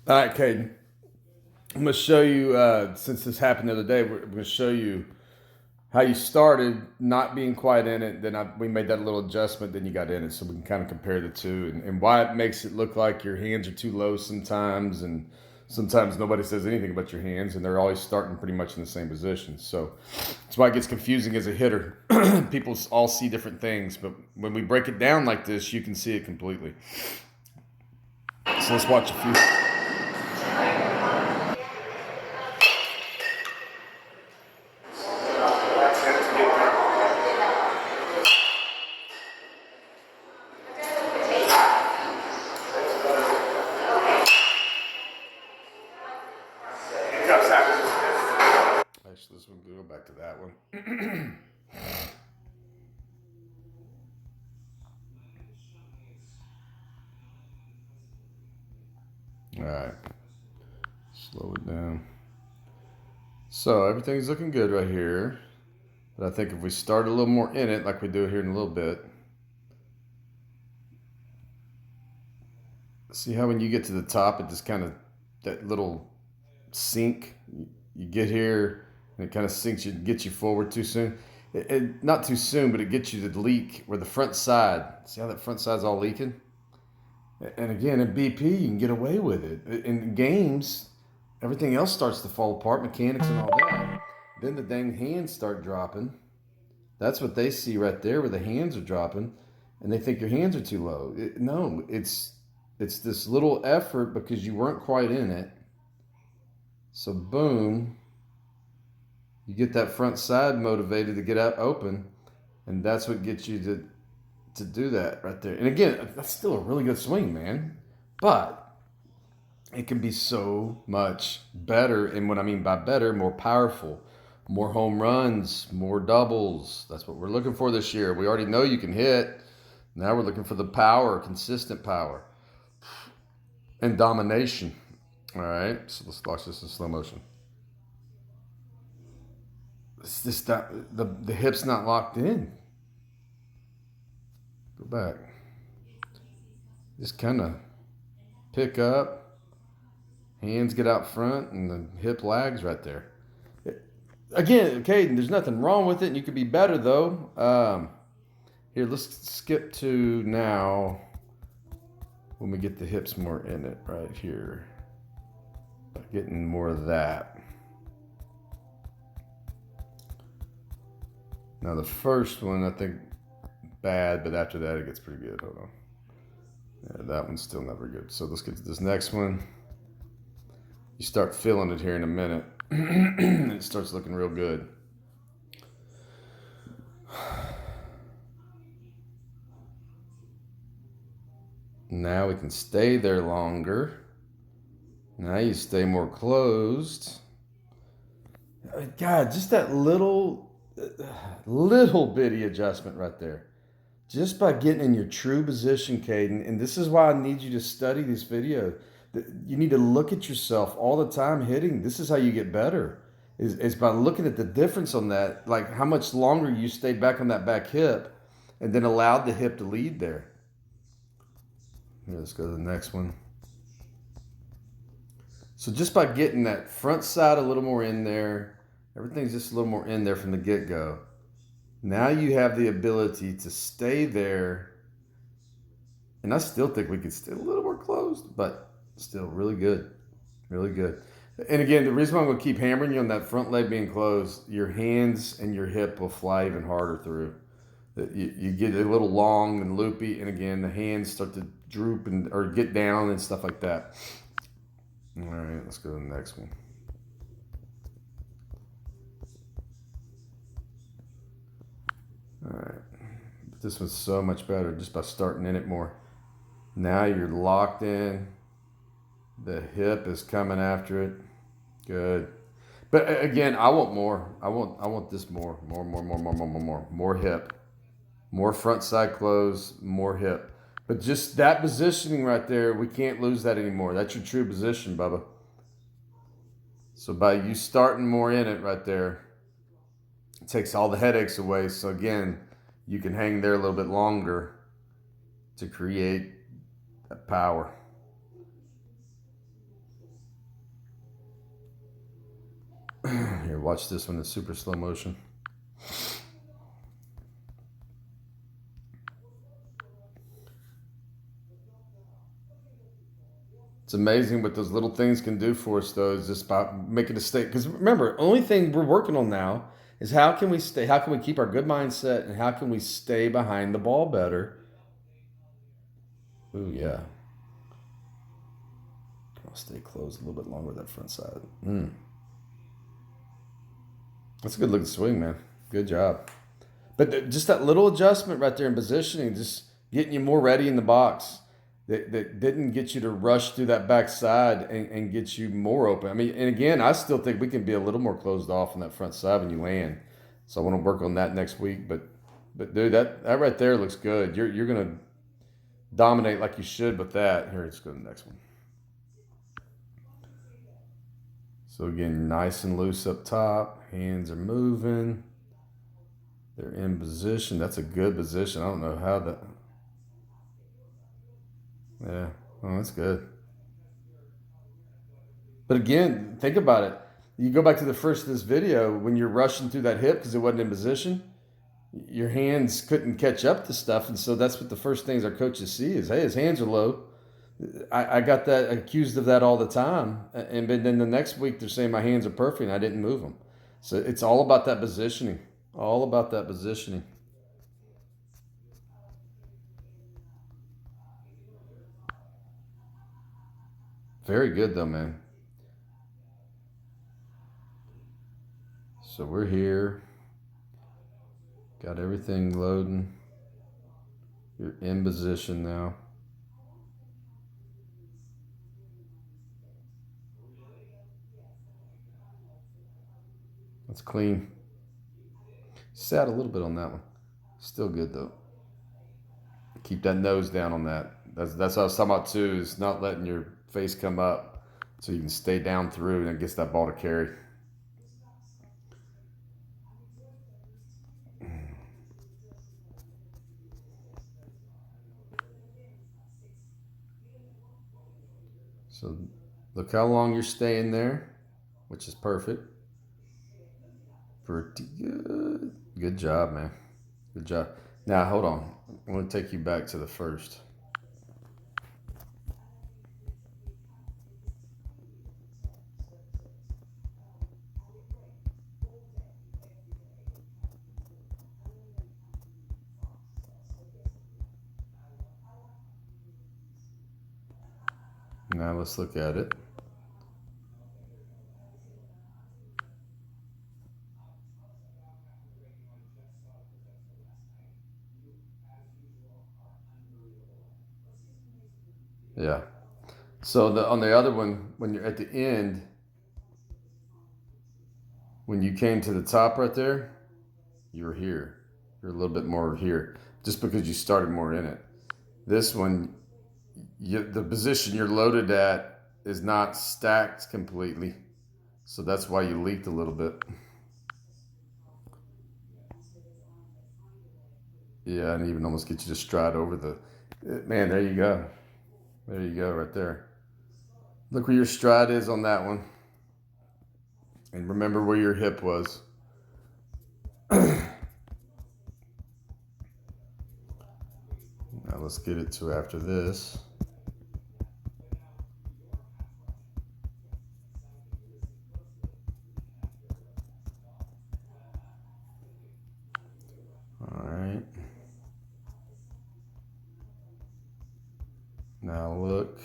All right, Caden. I'm going to show you, since this happened the other day, we're going to show you how you started not being quite in it. Then we made that little adjustment, then you got in it. So we can kind of compare the two and why it makes it look like your hands are too low sometimes. And sometimes nobody says anything about your hands, and they're always starting pretty much in the same position. So that's why it gets confusing as a hitter. People all see different things, but when we break it down like this, you can see it completely. So let's watch a few. Actually, let's go back to that one. All right, slow it down. So everything's looking good right here. But I think if we start a little more in it, like we do here in a little bit, see how when you get to the top, it just kind of, that little sink, you get here and it kind of sinks you, gets you forward too soon. Not too soon, but it gets you to leak where the front side, see how that front side's all leaking? And again, in BP, you can get away with it. In games, everything else starts to fall apart, mechanics and all that. Then the dang hands start dropping. That's what they see right there, where the hands are dropping, and they think your hands are too low. No, it's this little effort because you weren't quite in it. So boom, you get that front side motivated to get out open, and that's what gets you to do that right there. And again, that's still a really good swing, man. But it can be so much better. And what I mean by better, more powerful, more home runs, more doubles. That's what we're looking for this year. We already know you can hit. Now we're looking for the power, consistent power, and domination. All right, so let's watch this in slow motion. It's just that the hip's not locked in. Go back. Just kind of pick up, hands get out front, and the hip lags right there. Again, Caden, there's nothing wrong with it, and you could be better though. Here, let's skip to now when we get the hips more in it right here. Getting more of that. Now the first one, I think bad, but after that it gets pretty good. Hold on. Yeah, that one's still never good. So let's get to this next one. You start feeling it here in a minute. It starts looking real good. Now we can stay there longer. Now you stay more closed. God, just that little bitty adjustment right there. Just by getting in your true position, Caden, and this is why I need you to study these videos. You need to look at yourself all the time hitting. This is how you get better. Is by looking at the difference on that, like how much longer you stayed back on that back hip and then allowed the hip to lead there. Here, let's go to the next one. So just by getting that front side a little more in there, everything's just a little more in there from the get-go. Now you have the ability to stay there. And I still think we could stay a little more closed, but still really good. Really good. And again, the reason why I'm going to keep hammering you on that front leg being closed, your hands and your hip will fly even harder through. You get a little long and loopy, and again, the hands start to droop and or get down and stuff like that. All right, let's go to the next one. All right, this one's so much better just by starting in it more. Now you're locked in. The hip is coming after it. Good. But again, I want more. I want this more. More hip. More front side close, more hip. But just that positioning right there, we can't lose that anymore. That's your true position, Bubba. So by you starting more in it right there, it takes all the headaches away. So again, you can hang there a little bit longer to create that power. Here, watch this one in super slow motion. It's amazing what those little things can do for us, though, is just about making a state. Because remember, only thing we're working on now is how can we stay, how can we keep our good mindset, and how can we stay behind the ball better. Ooh, yeah. I'll stay closed a little bit longer with that front side. That's a good looking swing, man. Good job. But just that little adjustment right there in positioning, just getting you more ready in the box. That didn't get you to rush through that backside and get you more open. I mean, and again, I still think we can be a little more closed off on that front side when you land. So I want to work on that next week. But dude, that right there looks good. You're gonna dominate like you should with that. Here, let's go to the next one. So again, nice and loose up top. Hands are moving. They're in position. That's a good position. I don't know how that. Yeah. Oh, that's good. But again, think about it. You go back to the first of this video when you're rushing through that hip because it wasn't in position. Your hands couldn't catch up to stuff, and so that's what the first things our coaches see is, hey, his hands are low. I got that accused of that all the time, and then the next week they're saying my hands are perfect and I didn't move them. So it's all about that positioning. All about that positioning. Very good though, man. So we're here. Got everything loading. You're in position now. That's clean. Sat a little bit on that one. Still good though. Keep that nose down on that. That's what I was talking about too, is not letting your face come up so you can stay down through and it gets that ball to carry. So look how long you're staying there, which is perfect. Pretty good. Good job, man. Good job. Now, hold on. I want to take you back to the first. Now let's look at it. Yeah. So on the other one, when you're at the end, when you came to the top right there, you were here. You're a little bit more here, just because you started more in it. This one, the position you're loaded at is not stacked completely, so that's why you leaked a little bit. Yeah, and even almost get you to stride over the. Man, there you go. There you go, right there. Look where your stride is on that one. And remember where your hip was. Now let's get it to after this. All right. Now look.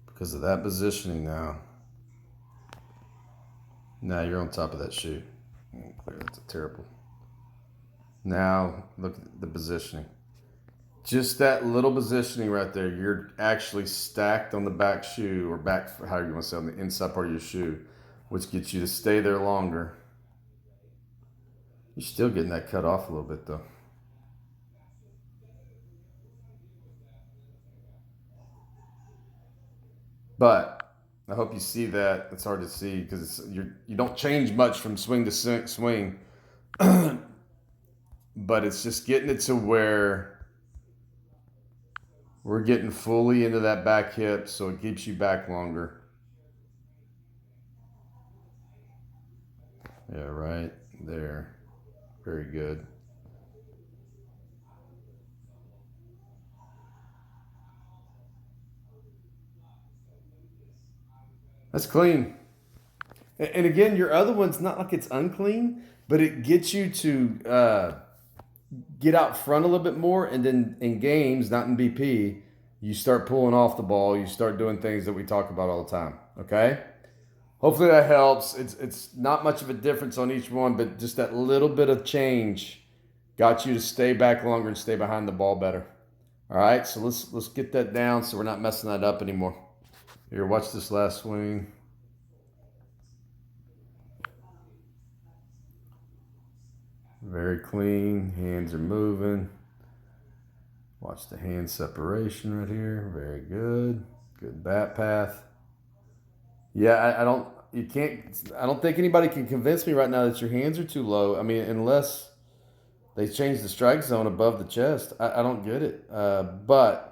Because of that positioning now. Now you're on top of that shoe. That's terrible. Now look at the positioning. Just that little positioning right there, you're actually stacked on the back shoe, or back, however you want to say, on the inside part of your shoe, which gets you to stay there longer. You're still getting that cut off a little bit though. But I hope you see that. It's hard to see because you don't change much from swing to swing, but it's just getting it to where we're getting fully into that back hip, so it keeps you back longer. Yeah, right there. Very good. That's clean. And again, your other one's not like it's unclean, but it gets you to get out front a little bit more. And then in games, not in BP, you start pulling off the ball. You start doing things that we talk about all the time. Okay? Hopefully that helps. It's not much of a difference on each one, but just that little bit of change got you to stay back longer and stay behind the ball better. All right, so let's get that down so we're not messing that up anymore. Here, watch this last swing. Very clean. Hands are moving. Watch the hand separation right here. Very good. Good bat path. Yeah, I don't. You can't. I don't think anybody can convince me right now that your hands are too low. I mean, unless they change the strike zone above the chest. I don't get it. But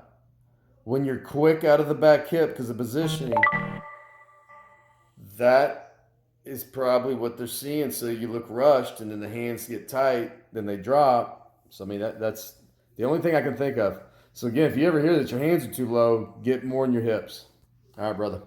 when you're quick out of the back hip because of positioning, that is probably what they're seeing. So you look rushed, and then the hands get tight, then they drop. So I mean that's the only thing I can think of. So again, if you ever hear that your hands are too low, get more in your hips. All right, brother.